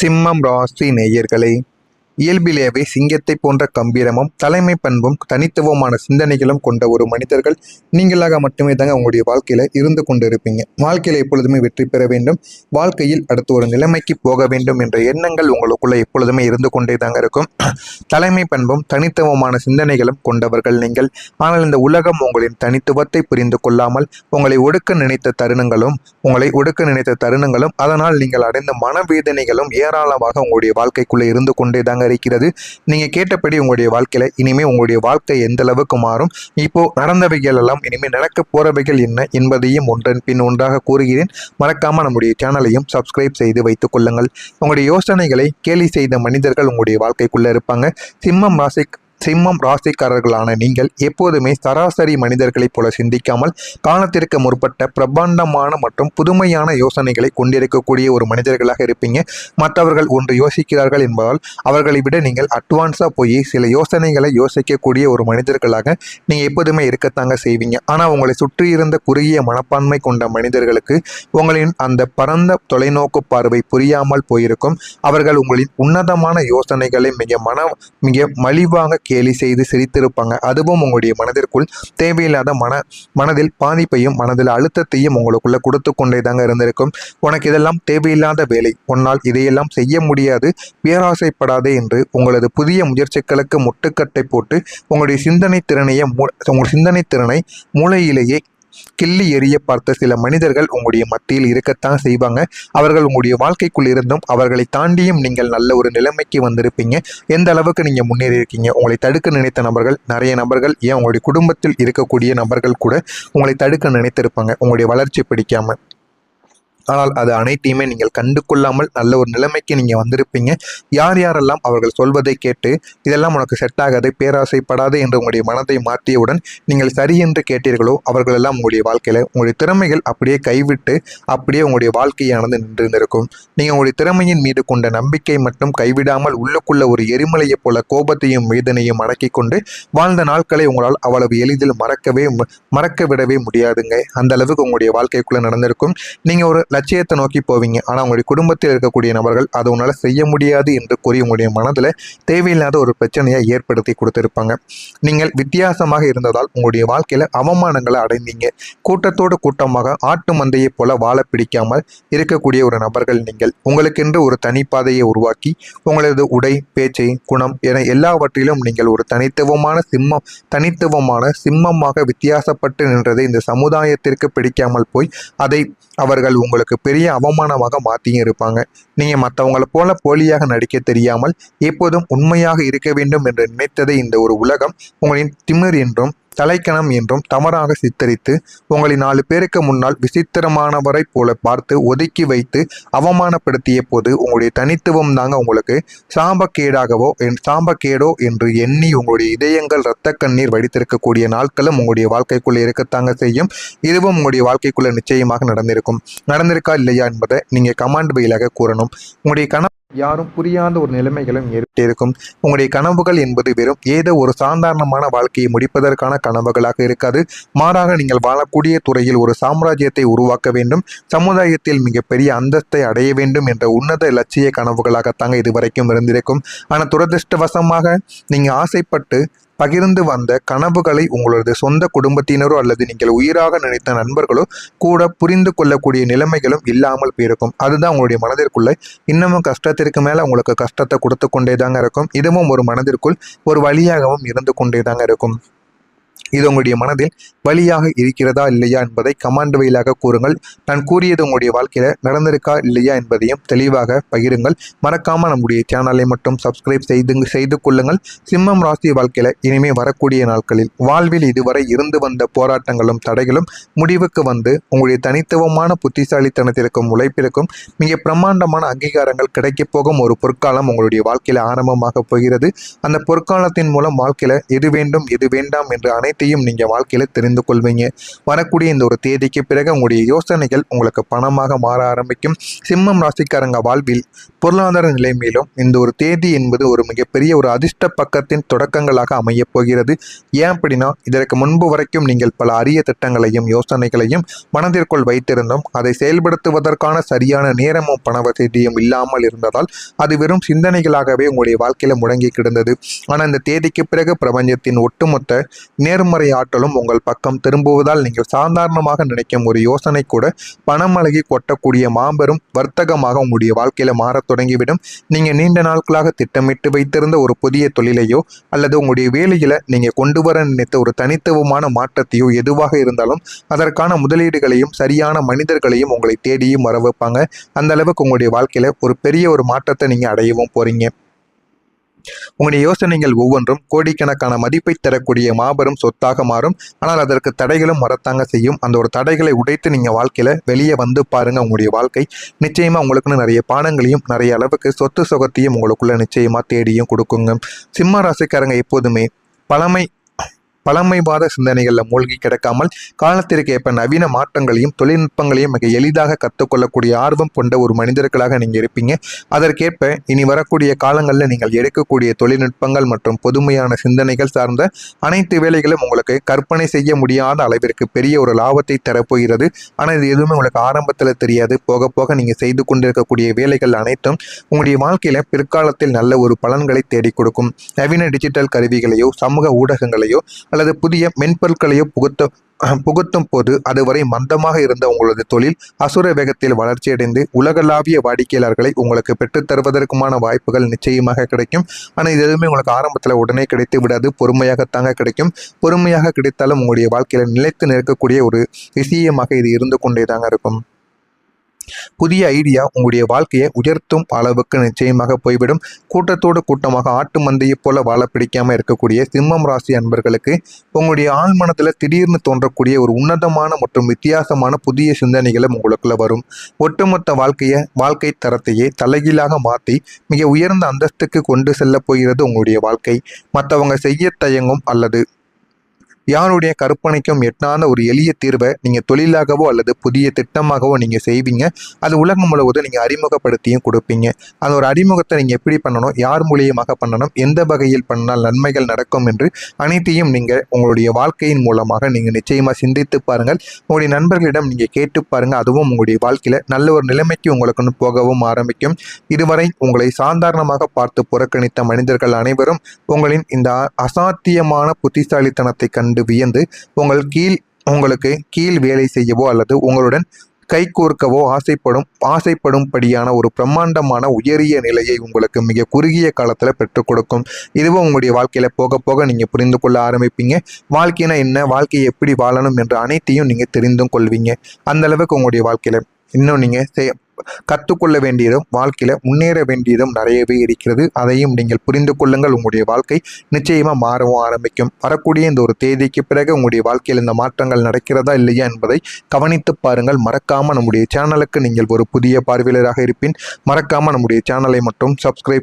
சிம்மம் ராசி நேயர்களே, இயல்பிலேயே சிங்கத்தை போன்ற கம்பீரமும் தலைமை பண்பும் தனித்துவமான சிந்தனைகளும் கொண்ட ஒரு மனிதர்கள் நீங்களாக மட்டுமே தாங்க உங்களுடைய வாழ்க்கையில இருந்து கொண்டு இருப்பீங்க. வாழ்க்கையில எப்பொழுதுமே வெற்றி பெற வேண்டும், வாழ்க்கையில் அடுத்த ஒரு நிலைமைக்கு போக வேண்டும் என்ற எண்ணங்கள் உங்களுக்குள்ள எப்பொழுதுமே இருந்து கொண்டே தாங்க இருக்கும். தலைமை பண்பும் தனித்துவமான சிந்தனைகளும் கொண்டவர்கள் நீங்கள். ஆனால் இந்த உலகம் உங்களின் தனித்துவத்தை புரிந்து கொள்ளாமல் உங்களை ஒடுக்க நினைத்த தருணங்களும் அதனால் நீங்கள் அடைந்த மனவேதனைகளும் ஏராளமாக உங்களுடைய வாழ்க்கைக்குள்ளே இருந்து கொண்டே தாங்க இருக்கிறது. நீங்க கேட்டபடி உங்களுடைய வாழ்க்கையில இனிமே உங்களுடைய வாழ்க்கை எந்த அளவுக்கு மாறும், இப்போ நடந்தவைகள் எல்லாம் இனிமே நடக்க போறவைகள் என்ன என்பதையும் ஒன்றன் பின் ஒன்றாக கூறுகிறேன். மறக்காம நம்முடைய சேனலையும் சப்ஸ்கிரைப் செய்து வைத்துக் கொள்ளுங்கள். உங்களுடைய யோசனைகளை கேலி செய்த மனிதர்கள் உங்களுடைய வாழ்க்கைக்குள்ள இருப்பாங்க. சிம்மம் ராசிக்காரர்களான நீங்கள் எப்போதுமே சராசரி மனிதர்களைப் போல சிந்திக்காமல் காலத்திற்கு முற்பட்ட பிரபாண்டமான மற்றும் புதுமையான யோசனைகளை கொண்டிருக்கக்கூடிய ஒரு மனிதர்களாக இருப்பீங்க. மற்றவர்கள் ஒன்று யோசிக்கிறார்கள் என்பதால் அவர்களை விட நீங்கள் அட்வான்ஸாக போய் சில யோசனைகளை யோசிக்கக்கூடிய ஒரு மனிதர்களாக நீங்கள் எப்போதுமே இருக்கத்தாங்க செய்வீங்க. ஆனால் உங்களை சுற்றி இருந்த குறுகிய மனப்பான்மை கொண்ட மனிதர்களுக்கு உங்களின் அந்த பரந்த தொலைநோக்கு பார்வை புரியாமல் போயிருக்கும். அவர்கள் உங்களின் உன்னதமான யோசனைகளை மிக மலிவாக கேலி செய்து சிரித்திருப்பாங்க. அதுவும் உங்களுடைய மனதிற்குள் தேவையில்லாத மனதில் பாதிப்பையும் மனதில் அழுத்தத்தையும் உங்களுக்குள்ள கொடுத்து கொண்டே தாங்க இருந்திருக்கும். உனக்கு இதெல்லாம் தேவையில்லாத வேலை, உன்னால் இதையெல்லாம் செய்ய முடியாது, பேராசைப்படாதே என்று உங்களது புதிய முயற்சிகளுக்கு முட்டுக்கட்டை போட்டு உங்களுடைய சிந்தனை திறனை மூளையிலேயே கிள்ளி எறிய பார்த்த சில மனிதர்கள் உங்களுடைய மத்தியில் இருக்கத்தான் செய்வாங்க. அவர்கள் உங்களுடைய வாழ்க்கைக்குள் இருந்தும் அவர்களை தாண்டியும் நீங்கள் நல்ல ஒரு நிலைமைக்கு வந்திருப்பீங்க. எந்த அளவுக்கு நீங்க முன்னேறி இருக்கீங்க, உங்களை தடுக்க நினைத்த நபர்கள், நிறைய நபர்கள், ஏன் உங்களுடைய குடும்பத்தில் இருக்கக்கூடிய நபர்கள் கூட உங்களை தடுக்க நினைத்திருப்பாங்க உங்களுடைய வளர்ச்சி பிடிக்காம. ஆனால் அது அனைத்தையுமே நீங்கள் கண்டு கொள்ளாமல் நல்ல ஒரு நிலைமைக்கு நீங்கள் வந்திருப்பீங்க. யார் யாரெல்லாம் அவர்கள் சொல்வதை கேட்டு இதெல்லாம் உனக்கு செட் ஆகாது, பேராசைப்படாது என்று உங்களுடைய மனதை மாற்றியவுடன் நீங்கள் சரி என்று கேட்டீர்களோ அவர்களெல்லாம் உங்களுடைய வாழ்க்கையில் உங்களுடைய திறமைகள் அப்படியே கைவிட்டு அப்படியே உங்களுடைய வாழ்க்கையானது நின்றிருந்திருக்கும். நீங்கள் உங்களுடைய திறமையின் மீது கொண்ட நம்பிக்கை மட்டும் கைவிடாமல் உள்ளுக்குள்ள ஒரு எரிமலையைப் போல கோபத்தையும் வேதனையும் அடக்கி கொண்டு வாழ்ந்த நாட்களை உங்களால் அவ்வளவு எளிதில் மறக்க விடவே முடியாதுங்க. அந்த அளவுக்கு உங்களுடைய வாழ்க்கைக்குள்ள நடந்திருக்கும். நீங்கள் ஒரு லட்சியத்தை நோக்கி போவீங்க. ஆனால் உங்களுடைய குடும்பத்தில் இருக்கக்கூடிய நபர்கள் அதை உன்னால் செய்ய முடியாது என்று கூறி உங்களுடைய மனதில் தேவையில்லாத ஒரு பிரச்சனையை ஏற்படுத்தி கொடுத்திருப்பாங்க. நீங்கள் வித்தியாசமாக இருந்ததால் உங்களுடைய வாழ்க்கையில் அவமானங்களை அடைந்தீங்க. கூட்டத்தோடு கூட்டமாக ஆட்டு மந்தையை போல வாழ பிடிக்காமல் இருக்கக்கூடிய ஒரு நபர்கள் நீங்கள். உங்களுக்கென்று ஒரு தனிப்பாதையை உருவாக்கி உங்களது உடை, பேச்சை, குணம் என எல்லாவற்றிலும் நீங்கள் ஒரு தனித்துவமான சிம்மமாக வித்தியாசப்பட்டு நின்றதை இந்த சமுதாயத்திற்கு பிடிக்காமல் போய் அதை அவர்கள் உங்களுக்கு பெரிய அவமானமாக மாற்றியும் இருப்பாங்க. நீங்கள் மற்றவங்களை போல போலியாக நடிக்க தெரியாமல் எப்போதும் உண்மையாக இருக்க வேண்டும் என்று நினைத்ததை இந்த ஒரு உலகம் உங்களின் திமிர் என்றும் தலைக்கணம் என்றும் தவறாக சித்தரித்து உங்களை 4 பேருக்கு முன்னால் விசித்திரமானவரை போல பார்த்து ஒதுக்கி வைத்து அவமானப்படுத்திய போது உங்களுடைய தனித்துவம் தாங்க உங்களுக்கு சாம்பக்கேடோ என்று எண்ணி உங்களுடைய இதயங்கள் இரத்த கண்ணீர் வடித்திருக்கக்கூடிய நாட்களும் உங்களுடைய வாழ்க்கைக்குள்ளே இருக்கத்தாங்க செய்யும். இதுவும் உங்களுடைய வாழ்க்கைக்குள்ள நிச்சயமாக நடந்திருக்கா இல்லையா என்பதை நீங்க கமெண்ட் வழியாக கூறணும். உங்களுடைய யாரும் புரியாத ஒரு நிலைமைகளும் ஏற்பட்டிருக்கும். உங்களுடைய கனவுகள் என்பது வெறும் ஏதோ ஒரு சாதாரணமான வாழ்க்கையை முடிப்பதற்கான கனவுகளாக இருக்காது. மாறாக நீங்கள் வாழக்கூடிய துறையில் ஒரு சாம்ராஜ்யத்தை உருவாக்க வேண்டும், சமுதாயத்தில் மிகப்பெரிய அந்தஸ்தை அடைய வேண்டும் என்ற உன்னத இலட்சிய கனவுகளாகத்தாங்க இதுவரைக்கும் இருந்திருக்கும். ஆனால் துரதிருஷ்டவசமாக நீங்க ஆசைப்பட்டு பகிர்ந்து வந்த கனவுகளை உங்களது சொந்த குடும்பத்தினரோ அல்லது நீங்கள் உயிராக நினைத்த நண்பர்களோ கூட புரிந்து கொள்ளக்கூடிய நிலைமைகளும் இல்லாமல் போயிருக்கும். அதுதான் உங்களுடைய மனதிற்குள்ள இன்னமும் கஷ்டத்திற்கு மேல உங்களுக்கு கஷ்டத்தை கொடுத்து கொண்டே தாங்க இருக்கும். இதுவும் ஒரு மனதிற்குள் ஒரு வழியாகவும் இருந்து கொண்டே தாங்க இருக்கும். இது உங்களுடைய மனதில் வழியாக இருக்கிறதா இல்லையா என்பதை கமெண்ட் வழியாக கூறுங்கள். நான் கூறியது உங்களுடைய வாழ்க்கையில நடந்திருக்கா இல்லையா என்பதையும் தெளிவாக பகிருங்கள். மறக்காம நம்முடைய சேனலை மட்டும் சப்ஸ்கிரைப் செய்து கொள்ளுங்கள். சிம்மம் ராசி வாழ்க்கையில இனிமே வரக்கூடிய நாட்களில் வாழ்வில் இதுவரை இருந்து வந்த போராட்டங்களும் தடைகளும் முடிவுக்கு வந்து உங்களுடைய தனித்துவமான புத்திசாலித்தனத்திற்கும் உழைப்பிற்கும் மிக பிரம்மாண்டமான அங்கீகாரங்கள் கிடைக்கப் போகும் ஒரு பொற்காலம் உங்களுடைய வாழ்க்கையில ஆரம்பமாக போகிறது. அந்த பொற்காலத்தின் மூலம் வாழ்க்கையில எது வேண்டும் எது வேண்டாம் என்று அனைத்து அனைத்தையும் நீங்கள் வாழ்க்கையில் தெரிந்து கொள்வீங்க. வரக்கூடிய இந்த ஒரு தேதிக்கு பிறகு உங்களுடைய யோசனைகள் உங்களுக்கு பணமாக மாற ஆரம்பிக்கும். சிம்மம் ராசிக்காரங்க வாழ்வில் பொருளாதார நிலைமையிலும் இந்த ஒரு தேதி என்பது ஒரு மிகப்பெரிய ஒரு அதிர்ஷ்ட பக்கத்தின் தொடக்கங்களாக அமையப் போகிறது. ஏன் அப்படின்னா, இதற்கு முன்பு வரைக்கும் நீங்கள் பல அரிய திட்டங்களையும் யோசனைகளையும் மனதிற்குள் வைத்திருந்தும் அதை செயல்படுத்துவதற்கான சரியான நேரமும் பண வசதியும் இல்லாமல் இருந்ததால் அது வெறும் சிந்தனைகளாகவே உங்களுடைய வாழ்க்கையில முடங்கி கிடந்தது. ஆனால் இந்த தேதிக்கு பிறகு பிரபஞ்சத்தின் ஒட்டுமொத்த நேர்மறை ஆற்றலும் உங்கள் பக்கம் திரும்புவதால் நீங்கள் சாதாரணமாக நினைக்கும் ஒரு யோசனை கூட பணமழகி கொட்டக்கூடிய மாபெரும் வர்த்தகமாக உங்களுடைய வாழ்க்கையில மாறத் தொடங்கிவிடும். நீங்க நீண்ட நாட்களாக திட்டமிட்டு வைத்திருந்த ஒரு புதிய தொழிலையோ அல்லது உங்களுடைய வேலையில நீங்க கொண்டு வர நினைத்த ஒரு தனித்துவமான மாற்றத்தையோ எதுவாக இருந்தாலும் அதற்கான முதலீடுகளையும் சரியான மனிதர்களையும் உங்களை தேடியும் வர வைப்பாங்க. அந்த அளவுக்கு உங்களுடைய வாழ்க்கையில ஒரு பெரிய ஒரு மாற்றத்தை நீங்க அடையவும் போறீங்க. உங்களுடைய யோசனைகள் ஒவ்வொன்றும் கோடிக்கணக்கான மதிப்பை தரக்கூடிய மாபெரும் சொத்தாக மாறும். ஆனால் அதற்கு தடைகளும் வரத்தாங்க செய்யும். அந்த ஒரு தடைகளை உடைத்து நீங்க வாழ்க்கையில வெளியே வந்து பாருங்க. உங்களுடைய வாழ்க்கை நிச்சயமா உங்களுக்குன்னு நிறைய பாடங்களையும் நிறைய அளவுக்கு சொத்து சுகத்தையும் உங்களுக்குள்ள நிச்சயமா தேடியும் கொடுக்குங்க. சிம்ம ராசிக்காரங்க எப்போதுமே பழமைவாத சிந்தனைகளில் மூழ்கி கிடக்காமல் காலத்திற்கு ஏற்ப நவீன மாற்றங்களையும் தொழில்நுட்பங்களையும் மிக எளிதாக கற்றுக்கொள்ளக்கூடிய ஆர்வம் கொண்ட ஒரு மனிதர்களாக நீங்கள் இருப்பீங்க. அதற்கேற்ப இனி வரக்கூடிய காலங்களில் நீங்கள் எடுக்கக்கூடிய தொழில்நுட்பங்கள் மற்றும் பொதுமையான சிந்தனைகள் சார்ந்த அனைத்து வேலைகளும் உங்களுக்கு கற்பனை செய்ய முடியாத அளவிற்கு பெரிய ஒரு லாபத்தை தரப்போகிறது. ஆனால் இது எதுவுமே உங்களுக்கு ஆரம்பத்தில் தெரியாது. போக போக நீங்கள் செய்து கொண்டிருக்கக்கூடிய வேலைகள் அனைத்தும் உங்களுடைய வாழ்க்கையில் பிற்காலத்தில் நல்ல ஒரு பலன்களை தேடி கொடுக்கும். நவீன டிஜிட்டல் கருவிகளையோ சமூக ஊடகங்களையோ அல்லது புதிய மென்பொருட்களையோ புகுத்தும் போது அதுவரை மந்தமாக இருந்த உங்களது தொழில் அசுர வேகத்தில் வளர்ச்சியடைந்து உலகளாவிய வாடிக்கையாளர்களை உங்களுக்கு பெற்றுத் தருவதற்குமான வாய்ப்புகள் நிச்சயமாக கிடைக்கும். ஆனால் இது எதுவுமே உங்களுக்கு ஆரம்பத்தில் உடனே கிடைத்து விடாது. பொறுமையாகத்தாங்க கிடைக்கும். பொறுமையாக கிடைத்தாலும் உங்களுடைய வாழ்க்கையில் நிலைத்து நிற்கக்கூடிய ஒரு விஷயமாக இது இருந்து கொண்டே தாங்க இருக்கும். புதிய ஐடியா உங்களுடைய வாழ்க்கையை உயர்த்தும் அளவுக்கு நிச்சயமாக போய்விடும். கூட்டத்தோடு கூட்டமாக ஆட்டு மந்தையை போல வாழ பிடிக்காம இருக்கக்கூடிய சிம்மம் ராசி அன்பர்களுக்கு உங்களுடைய ஆழ்மனத்தில் திடீர்னு தோன்றக்கூடிய ஒரு உன்னதமான மற்றும் வித்தியாசமான புதிய சிந்தனைகளும் உங்களுக்குள்ள வரும். ஒட்டுமொத்த வாழ்க்கை தரத்தையே தலைகீழாக மாற்றி மிக உயர்ந்த அந்தஸ்துக்கு கொண்டு செல்ல போகிறது உங்களுடைய வாழ்க்கை. மற்றவங்க செய்ய தயங்கும் அல்லது யாருடைய கற்பனைக்கும் எட்டாத ஒரு எளிய தீர்வை நீங்கள் தொழிலாகவோ அல்லது புதிய திட்டமாகவோ நீங்கள் செய்வீங்க. அது உலகம் முழுவதும் நீங்கள் அறிமுகப்படுத்தியும் கொடுப்பீங்க. அந்த ஒரு அறிமுகத்தை நீங்கள் எப்படி பண்ணணும், யார் மூலியமாக பண்ணணும், எந்த வகையில் பண்ணால் நன்மைகள் நடக்கும் என்று அனைத்தையும் நீங்கள் உங்களுடைய வாழ்க்கையின் மூலமாக நீங்கள் நிச்சயமாக சிந்தித்து பாருங்கள். உங்களுடைய நண்பர்களிடம் நீங்கள் கேட்டு பாருங்கள். அதுவும் உங்களுடைய வாழ்க்கையில் நல்ல ஒரு நிலைமைக்கு உங்களுக்குன்னு போகவும் ஆரம்பிக்கும். இதுவரை உங்களை சாதாரணமாக பார்த்து புறக்கணித்த மனிதர்கள் அனைவரும் உங்களின் இந்த அசாத்தியமான புத்திசாலித்தனத்தை கண்டு வியந்து உங்களுக்கு கீழ் வேலை செய்யவோ அல்லது உங்களுடன் கைகோர்க்கவோ ஆசைப்படும்படியான ஒரு பிரம்மாண்டமான உயரிய நிலையை உங்களுக்கு மிக குறுகிய காலத்தில் பெற்றுக் கொடுக்கும். இதுவும் உங்களுடைய வாழ்க்கையில போக போக நீங்க புரிந்து கொள்ள ஆரம்பிப்பீங்க. வாழ்க்கைனா என்ன, வாழ்க்கையை எப்படி வாழணும் என்ற அனைத்தையும் நீங்க தெரிந்தும் கொள்வீங்க. அந்த அளவுக்கு உங்களுடைய வாழ்க்கையில இன்னும் நீங்க கற்றுக்கொள்ள வேண்டியதும் வாழ்க்கையில முன்னேற வேண்டியதும் நிறையவே இருக்கிறது. அதையும் நீங்கள் புரிந்து கொள்ளுங்கள். உங்களுடைய வாழ்க்கை நிச்சயமா மாறவும் ஆரம்பிக்கும். வரக்கூடிய இந்த ஒரு தேதிக்கு பிறகு உங்களுடைய வாழ்க்கையில் இந்த மாற்றங்கள் நடக்கிறதா இல்லையா என்பதை கவனித்து பாருங்கள். மறக்காம நம்முடைய சேனலுக்கு நீங்கள் ஒரு புதிய பார்வையாளராக இருப்பின் மறக்காம நம்முடைய சேனலை மட்டும் சப்ஸ்கிரைப்